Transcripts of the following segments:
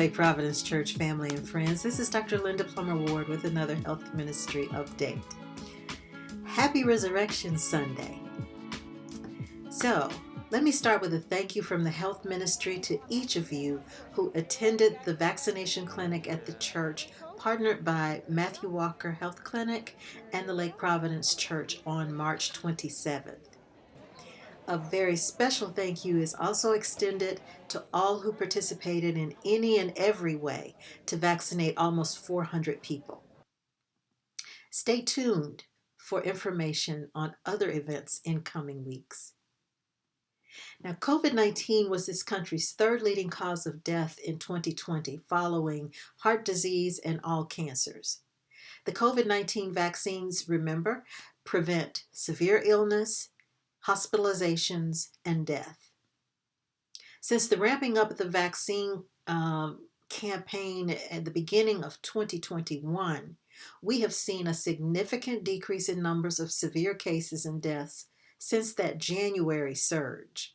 Lake Providence Church family and friends. This is Dr. Linda Plummer Ward with another health ministry update. Happy Resurrection Sunday. So, let me start with a thank you from the health ministry to each of you who attended the vaccination clinic at the church, partnered by Matthew Walker Health Clinic and the Lake Providence Church on March 27th. A very special thank you is also extended to all who participated in any and every way to vaccinate almost 400 people. Stay tuned for information on other events in coming weeks. Now, COVID-19 was this country's third leading cause of death in 2020, following heart disease and all cancers. The COVID-19 vaccines, remember, prevent severe illness, hospitalizations, and death. Since the ramping up of the vaccine campaign at the beginning of 2021, we have seen a significant decrease in numbers of severe cases and deaths since that January surge.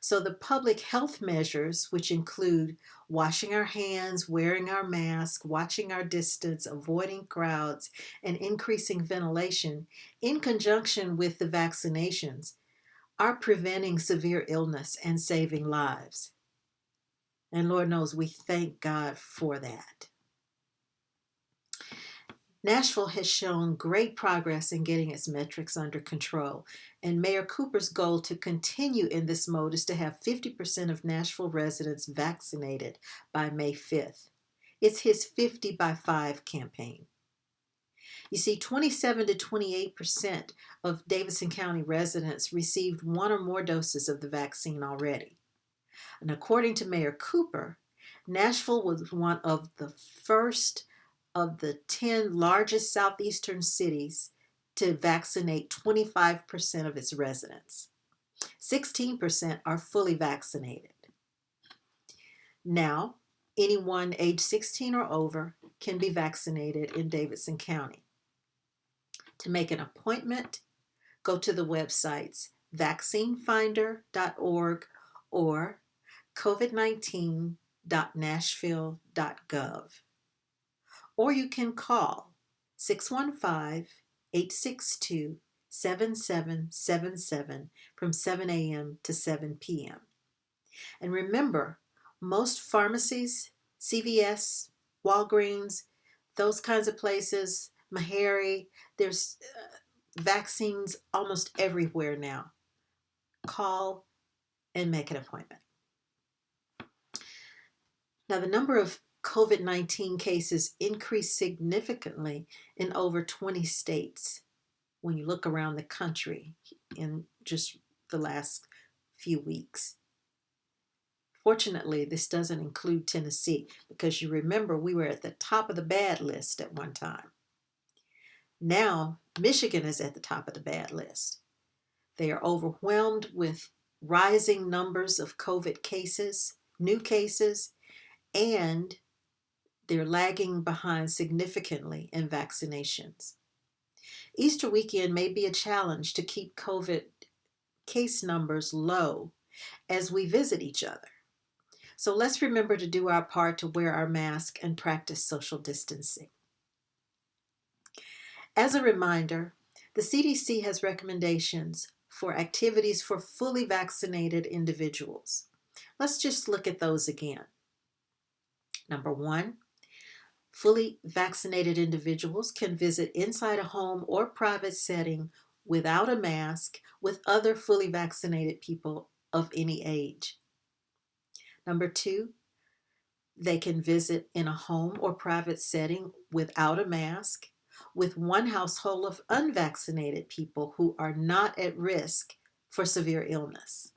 So the public health measures, which include washing our hands, wearing our mask, watching our distance, avoiding crowds, and increasing ventilation, in conjunction with the vaccinations, are preventing severe illness and saving lives. And Lord knows we thank God for that. Nashville has shown great progress in getting its metrics under control, and Mayor Cooper's goal to continue in this mode is to have 50% of Nashville residents vaccinated by May 5th. It's his 50 by 5 campaign. You see, 27 to 28% of Davidson County residents received one or more doses of the vaccine already. And according to Mayor Cooper, Nashville was one of the first of the 10 largest southeastern cities to vaccinate 25% of its residents. 16% are fully vaccinated. Now, anyone age 16 or over can be vaccinated in Davidson County. To make an appointment, go to the websites vaccinefinder.org or covid19.nashville.gov. Or you can call 615-862-7777 from 7 a.m. to 7 p.m. And remember, most pharmacies, CVS, Walgreens, those kinds of places, Meharry, there's vaccines almost everywhere now. Call and make an appointment. Now, the number of COVID-19 cases increased significantly in over 20 states when you look around the country in just the last few weeks. Fortunately, this doesn't include Tennessee, because you remember we were at the top of the bad list at one time. Now, Michigan is at the top of the bad list. They are overwhelmed with rising numbers of COVID cases, new cases, and they're lagging behind significantly in vaccinations. Easter weekend may be a challenge to keep COVID case numbers low as we visit each other. So let's remember to do our part to wear our mask and practice social distancing. As a reminder, the CDC has recommendations for activities for fully vaccinated individuals. Let's just look at those again. Number 1, fully vaccinated individuals can visit inside a home or private setting without a mask with other fully vaccinated people of any age. Number 2, they can visit in a home or private setting without a mask with one household of unvaccinated people who are not at risk for severe illness.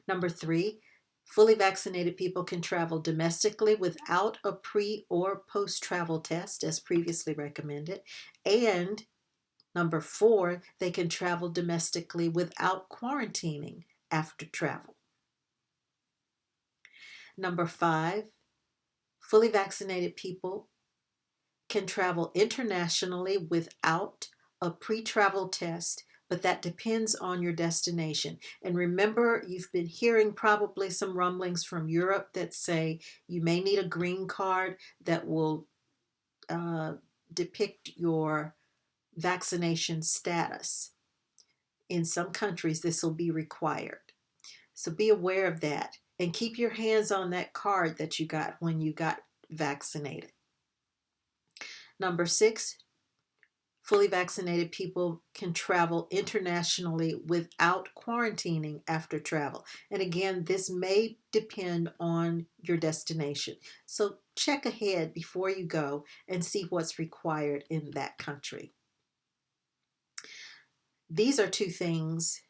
Number 3, fully vaccinated people can travel domestically without a pre- or post-travel test, as previously recommended. And number 4, they can travel domestically without quarantining after travel. Number 5, fully vaccinated people can travel internationally without a pre-travel test but that depends on your destination. And remember, you've been hearing probably some rumblings from Europe that say you may need a green card that will depict your vaccination status. In some countries, this will be required. So be aware of that and keep your hands on that card that you got when you got vaccinated. Number 6, fully vaccinated people can travel internationally without quarantining after travel. And again, this may depend on your destination. So check ahead before you go and see what's required in that country. These are 2 things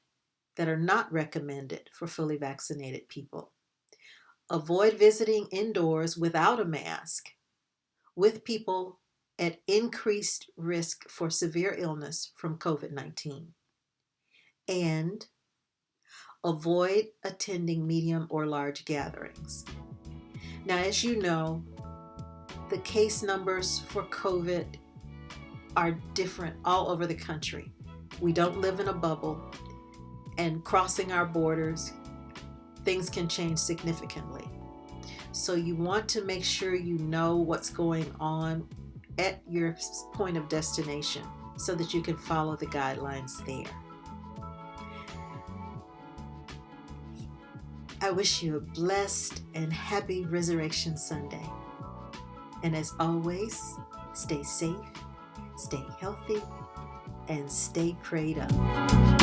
that are not recommended for fully vaccinated people. Avoid visiting indoors without a mask with people at increased risk for severe illness from COVID-19. And avoid attending medium or large gatherings. Now, as you know, the case numbers for COVID are different all over the country. We don't live in a bubble, and crossing our borders, things can change significantly. So you want to make sure you know what's going on at your point of destination so that you can follow the guidelines there. I wish you a blessed and happy Resurrection Sunday. And as always, stay safe, stay healthy, and stay prayed up.